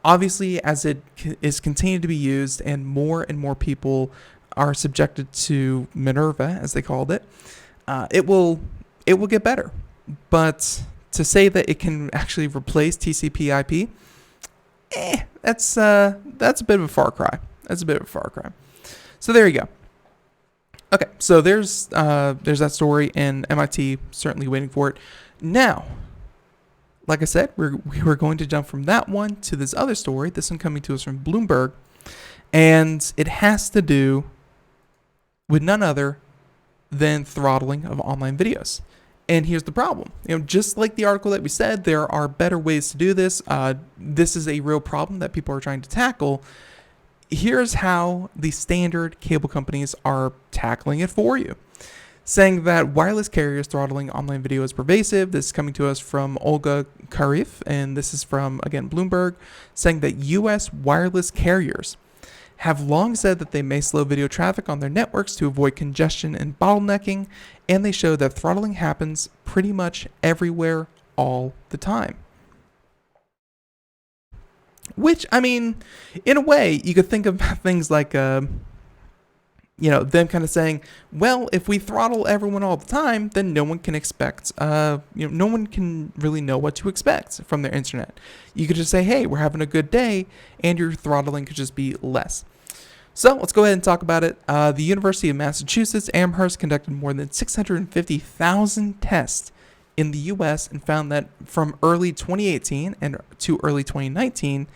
Obviously, as it is continued to be used and more people are subjected to Minerva, as they called it, it will get better. But to say that it can actually replace TCP/IP, that's a bit of a far cry. So there you go. Okay, so there's that story, and MIT certainly waiting for it. Now, like I said, we're going to jump from that one to this other story. This one coming to us from Bloomberg, and it has to do with none other than throttling of online videos. And here's the problem. Just like the article that we said, there are better ways to do this. This is a real problem that people are trying to tackle. Here's how the standard cable companies are tackling it for you. Saying that wireless carriers throttling online video is pervasive. This is coming to us from Olga Karif, and this is from, again, Bloomberg, saying that U.S. wireless carriers have long said that they may slow video traffic on their networks to avoid congestion and bottlenecking, and they show that throttling happens pretty much everywhere all the time. Which, I mean, in a way, you could think of things like, them kind of saying, well, if we throttle everyone all the time, then no one can expect, no one can really know what to expect from their internet. You could just say, hey, we're having a good day, and your throttling could just be less. So let's go ahead and talk about it. The University of Massachusetts Amherst conducted more than 650,000 tests in the U.S. and found that from early 2018 and to early 2019,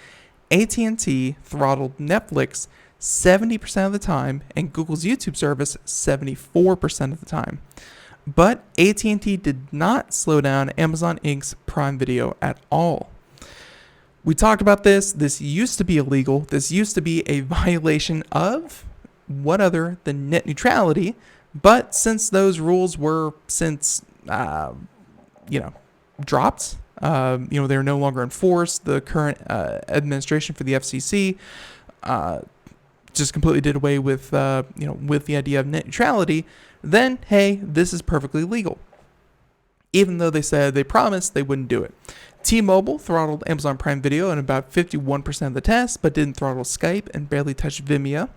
AT&T throttled Netflix 70% of the time and Google's YouTube service 74% of the time. But AT&T did not slow down Amazon Inc.'s Prime Video at all. We talked about this. This used to be illegal. This used to be a violation of what other than net neutrality. But since those rules were dropped, they're no longer enforced. The current administration for the FCC just completely did away with with the idea of net neutrality. Then, hey, this is perfectly legal. Even though they promised they wouldn't do it. T-Mobile throttled Amazon Prime Video in about 51% of the tests, but didn't throttle Skype and barely touched Vimeo.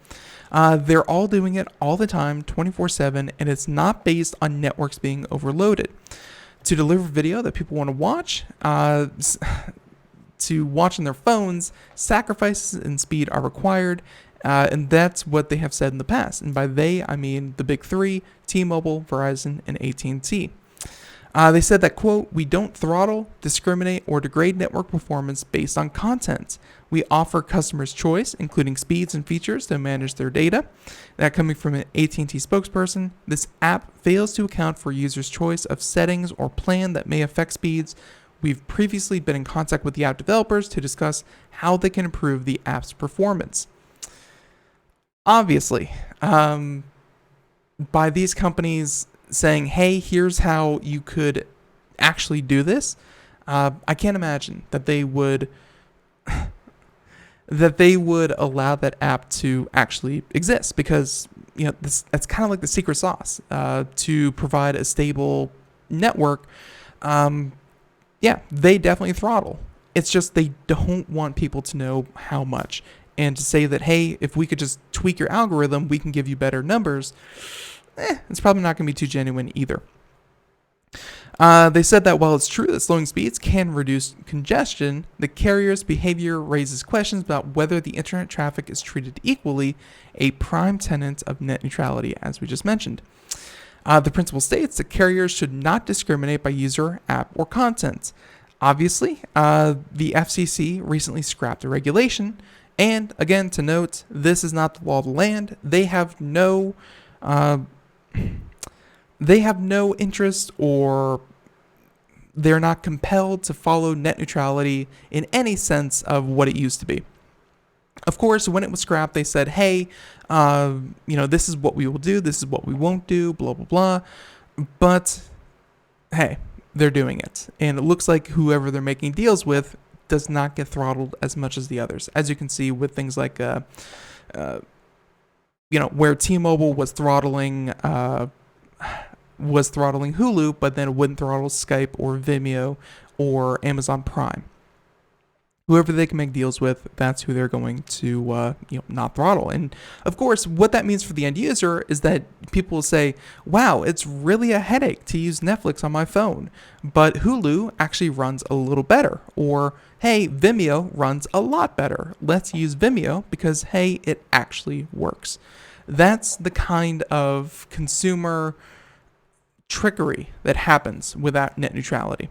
They're all doing it all the time, 24/7, and it's not based on networks being overloaded. To deliver video that people want to watch, to watch on their phones, sacrifices in speed are required, and that's what they have said in the past. And by they, I mean the big three, T-Mobile, Verizon, and AT&T. They said that, quote, we don't throttle, discriminate, or degrade network performance based on content. We offer customers choice, including speeds and features to manage their data. That coming from an AT&T spokesperson. This app fails to account for users' choice of settings or plan that may affect speeds. We've previously been in contact with the app developers to discuss how they can improve the app's performance. Obviously, by these companies saying, hey, here's how you could actually do this, I can't imagine that they would allow that app to actually exist, because that's kind of like the secret sauce to provide a stable network. They definitely throttle. It's just they don't want people to know how much, and to say that, hey, if we could just tweak your algorithm, we can give you better numbers. It's probably not going to be too genuine either. They said that while it's true that slowing speeds can reduce congestion, the carrier's behavior raises questions about whether the internet traffic is treated equally, a prime tenet of net neutrality, as we just mentioned. The principle states that carriers should not discriminate by user, app, or content. Obviously, the FCC recently scrapped the regulation, and again, to note, this is not the law of the land. They have no interest, or they're not compelled to follow net neutrality in any sense of what it used to be. Of course, when it was scrapped, they said, hey, this is what we will do, this is what we won't do, blah, blah, blah. But, hey, they're doing it. And it looks like whoever they're making deals with does not get throttled as much as the others. As you can see with things like, where T-Mobile was throttling Hulu, but then wouldn't throttle Skype or Vimeo or Amazon Prime. Whoever they can make deals with, that's who they're going to not throttle. And of course, what that means for the end user is that people will say, wow, it's really a headache to use Netflix on my phone, but Hulu actually runs a little better. Or, hey, Vimeo runs a lot better. Let's use Vimeo because, hey, it actually works. That's the kind of consumer trickery that happens without net neutrality.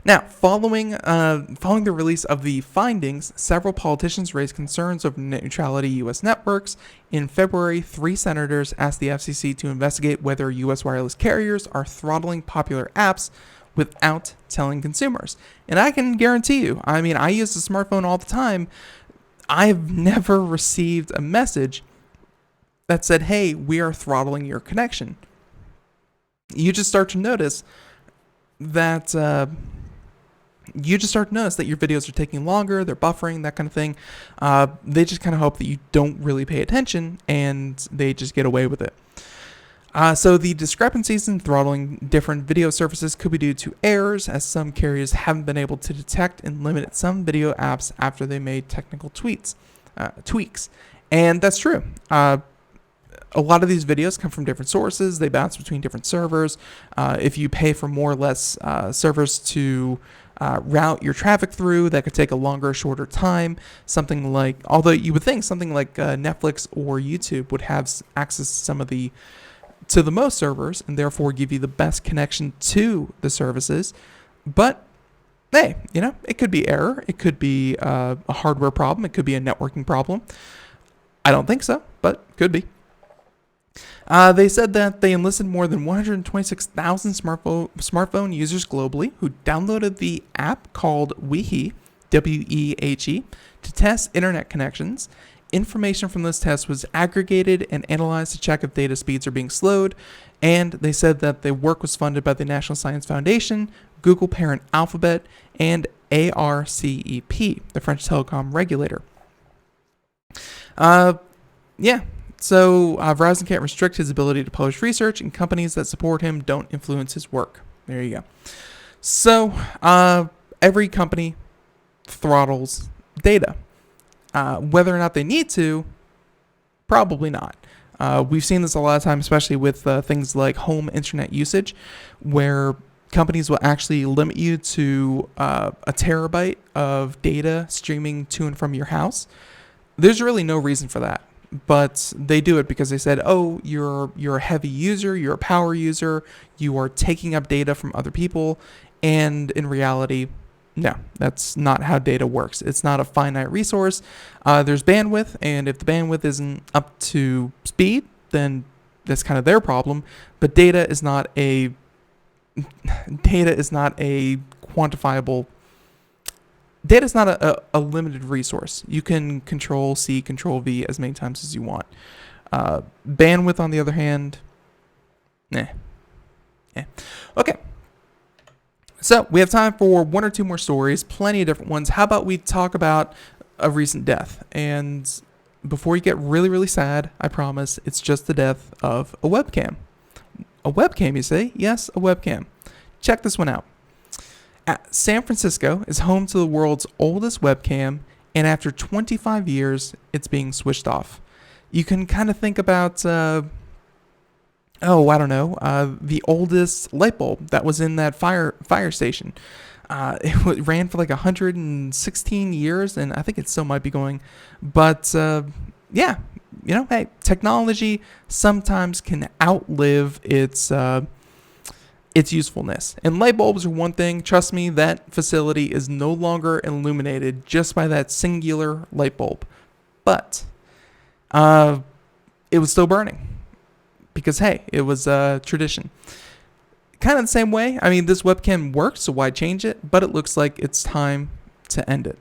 Now, following the release of the findings, several politicians raised concerns over net neutrality of U.S. networks. In February, 3 senators asked the FCC to investigate whether U.S. wireless carriers are throttling popular apps without telling consumers. And I can guarantee you, I mean, I use a smartphone all the time. I've never received a message that said, hey, we are throttling your connection. You just start to notice that your videos are taking longer, they're buffering, that kind of thing. They just kind of hope that you don't really pay attention and they just get away with it. So the discrepancies in throttling different video services could be due to errors, as some carriers haven't been able to detect and limit some video apps after they made technical tweaks. And that's true. A lot of these videos come from different sources. They bounce between different servers. If you pay for more or less servers to route your traffic through, that could take a longer or shorter time. Something like, although you would think something like Netflix or YouTube would have access to the most servers and therefore give you the best connection to the services. But hey, it could be error. It could be a hardware problem. It could be a networking problem. I don't think so, but could be. They said that they enlisted more than 126,000 smartphone users globally who downloaded the app called WeHe, W-E-H-E, to test internet connections. Information from those tests was aggregated and analyzed to check if data speeds are being slowed. And they said that the work was funded by the National Science Foundation, Google parent Alphabet, and ARCEP, the French telecom regulator. So Verizon can't restrict his ability to publish research, and companies that support him don't influence his work. There you go. So every company throttles data. Whether or not they need to, probably not. We've seen this a lot of times, especially with things like home internet usage, where companies will actually limit you to a terabyte of data streaming to and from your house. There's really no reason for that. But they do it because they said, oh, you're a heavy user, you're a power user, you are taking up data from other people. And in reality, no, that's not how data works. It's not a finite resource. There's bandwidth, and if the bandwidth isn't up to speed, then that's kind of their problem. But data is not a quantifiable. Data is not a limited resource. You can control C, control V as many times as you want. Bandwidth, on the other hand, Okay. So we have time for one or two more stories, plenty of different ones. How about we talk about a recent death? And before you get really, really sad, I promise, it's just the death of a webcam. A webcam, you say? Yes, a webcam. Check this one out. San Francisco is home to the world's oldest webcam, and after 25 years, it's being switched off. You can kind of think about, the oldest light bulb that was in that fire station. It ran for like 116 years, and I think it still might be going. But, hey, technology sometimes can outlive its usefulness. And light bulbs are one thing. Trust me, that facility is no longer illuminated just by that singular light bulb. But it was still burning because, hey, it was a tradition. Kind of the same way. I mean, this webcam works, so why change it? But it looks like it's time to end it.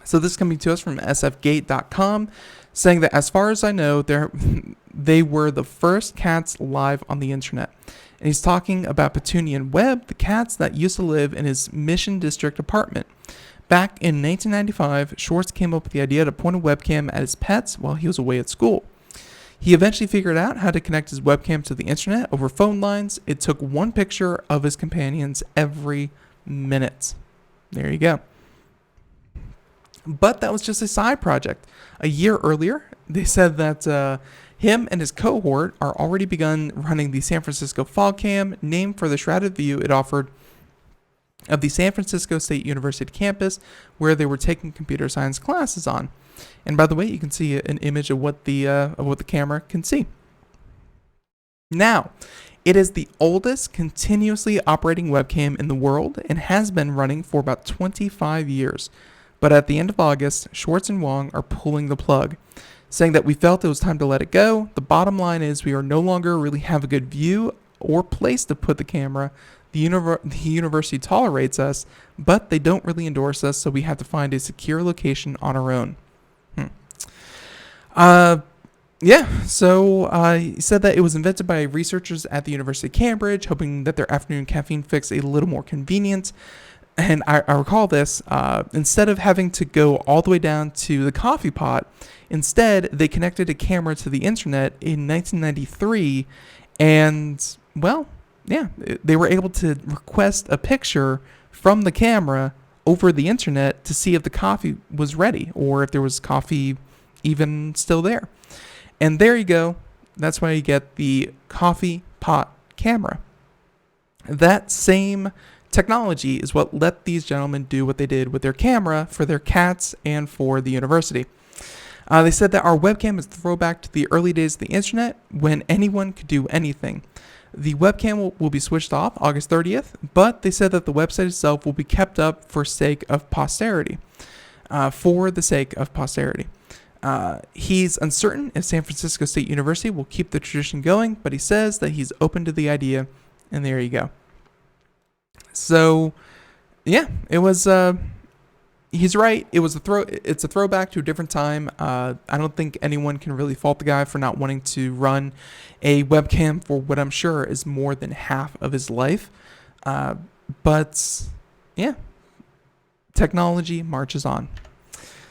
So this is coming to us from SFGate.com, saying that as far as I know, they were the first cats live on the internet. And he's talking about Petunia and Webb, the cats that used to live in his Mission District apartment. Back in 1995, Schwartz came up with the idea to point a webcam at his pets while he was away at school. He eventually figured out how to connect his webcam to the internet over phone lines. It took one picture of his companions every minute. There you go. But that was just a side project. A year earlier, they said that him and his cohort are already begun running the San Francisco Fog Cam, named for the shrouded view it offered of the San Francisco State University campus, where they were taking computer science classes on. And by the way, you can see an image of what the camera can see. Now, It is the oldest continuously operating webcam in the world and has been running for about 25 years. But at the end of August, Schwartz and Wong are pulling the plug, saying that we felt it was time to let it go. The bottom line is we are no longer really have a good view or place to put the camera. The university tolerates us, but they don't really endorse us, so we have to find a secure location on our own. He said that it was invented by researchers at the University of Cambridge, hoping that their afternoon caffeine fix a little more convenient. And I recall this, instead of having to go all the way down to the coffee pot, instead they connected a camera to the internet in 1993, and, well, yeah, they were able to request a picture from the camera over the internet to see if the coffee was ready or if there was coffee even still there. And there you go. That's why you get the coffee pot camera. That same technology is what let these gentlemen do what they did with their camera for their cats and for the university. They said that our webcam is a throwback to the early days of the internet when anyone could do anything. The webcam will be switched off August 30th, but they said that the website itself will be kept up for sake of posterity. He's uncertain if San Francisco State University will keep the tradition going, but he says that he's open to the idea, and there you go. So, yeah, it was. He's right. It's a throwback to a different time. I don't think anyone can really fault the guy for not wanting to run a webcam for what I'm sure is more than half of his life. But yeah, technology marches on.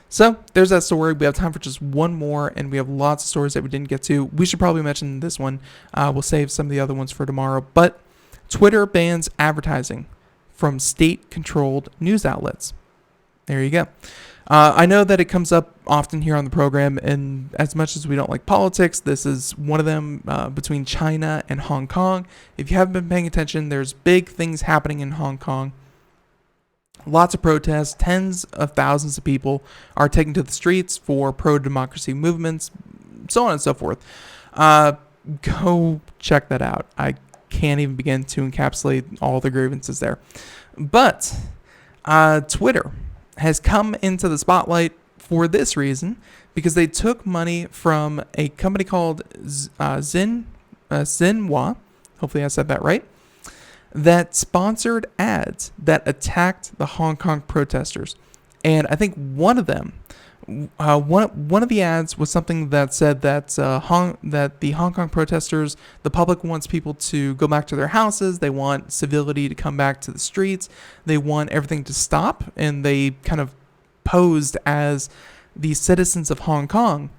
So there's that story. We have time for just one more, and we have lots of stories that we didn't get to. We should probably mention this one. We'll save some of the other ones for tomorrow. But Twitter bans advertising from state-controlled news outlets. There you go. I know that it comes up often here on the program, and as much as we don't like politics, this is one of them between China and Hong Kong. If you haven't been paying attention, there's big things happening in Hong Kong. Lots of protests, tens of thousands of people are taking to the streets for pro-democracy movements, so on and so forth. Go check that out. I can't even begin to encapsulate all the grievances there. But Twitter has come into the spotlight for this reason, because they took money from a company called Xinhua, hopefully I said that right, that sponsored ads that attacked the Hong Kong protesters. And I think one of them, one of the ads was something that said that that the Hong Kong protesters, the public wants people to go back to their houses, they want civility to come back to the streets, they want everything to stop, and they kind of posed as the citizens of Hong Kong.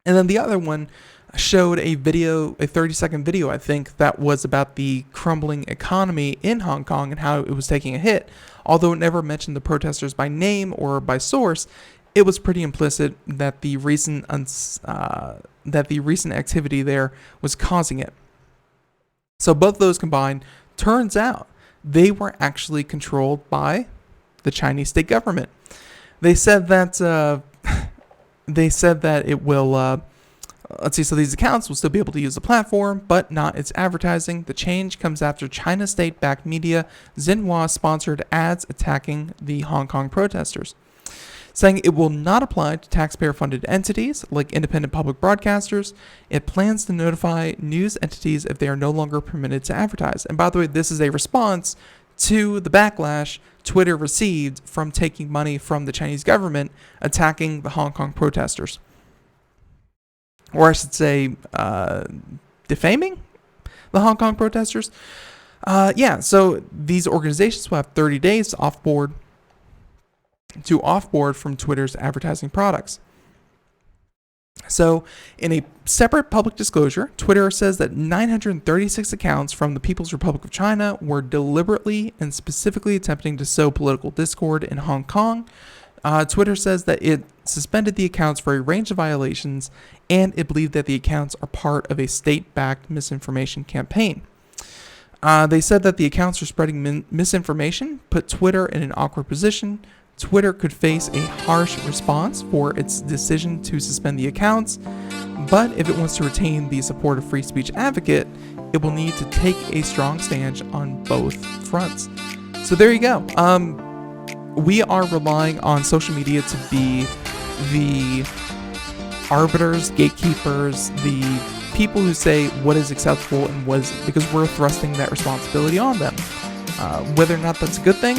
And then the other one showed a 30-second video, I think, that was about the crumbling economy in Hong Kong and how it was taking a hit. Although it never mentioned the protesters by name or by source, it was pretty implicit that the recent activity there was causing it. So both of those combined, turns out they were actually controlled by the Chinese state government. They said that it will. So these accounts will still be able to use the platform, but not its advertising. The change comes after China state-backed media Xinhua sponsored ads attacking the Hong Kong protesters, saying it will not apply to taxpayer-funded entities like independent public broadcasters. It plans to notify news entities if they are no longer permitted to advertise. And by the way, this is a response to the backlash Twitter received from taking money from the Chinese government attacking the Hong Kong protesters. Or I should say, defaming the Hong Kong protesters. So these organizations will have 30 days to offboard from Twitter's advertising products. So in a separate public disclosure, Twitter says that 936 accounts from the People's Republic of China were deliberately and specifically attempting to sow political discord in Hong Kong. Twitter says that it suspended the accounts for a range of violations, and it believed that the accounts are part of a state-backed misinformation campaign. They said that the accounts are spreading misinformation, put Twitter in an awkward position. Twitter could face a harsh response for its decision to suspend the accounts, but if it wants to retain the support of free speech advocate, it will need to take a strong stance on both fronts. So there you go. We are relying on social media to be the arbiters, gatekeepers, the people who say what is acceptable and what is, because we're thrusting that responsibility on them. Whether or not that's a good thing,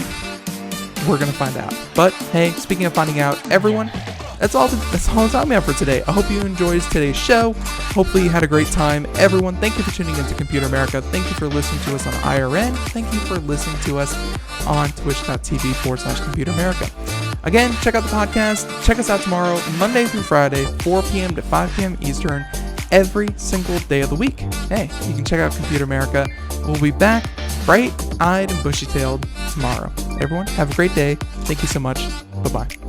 we're going to find out. But hey, speaking of finding out, everyone, that's all the time we have for today. I hope you enjoyed today's show. Hopefully you had a great time. Everyone, thank you for tuning into Computer America. Thank you for listening to us on IRN. Thank you for listening to us on twitch.tv/Computer America. Again, check out the podcast. Check us out tomorrow, Monday through Friday, 4 p.m. to 5 p.m. Eastern, every single day of the week. Hey, you can check out Computer America. We'll be back bright-eyed and bushy-tailed tomorrow. Everyone, have a great day. Thank you so much. Bye-bye.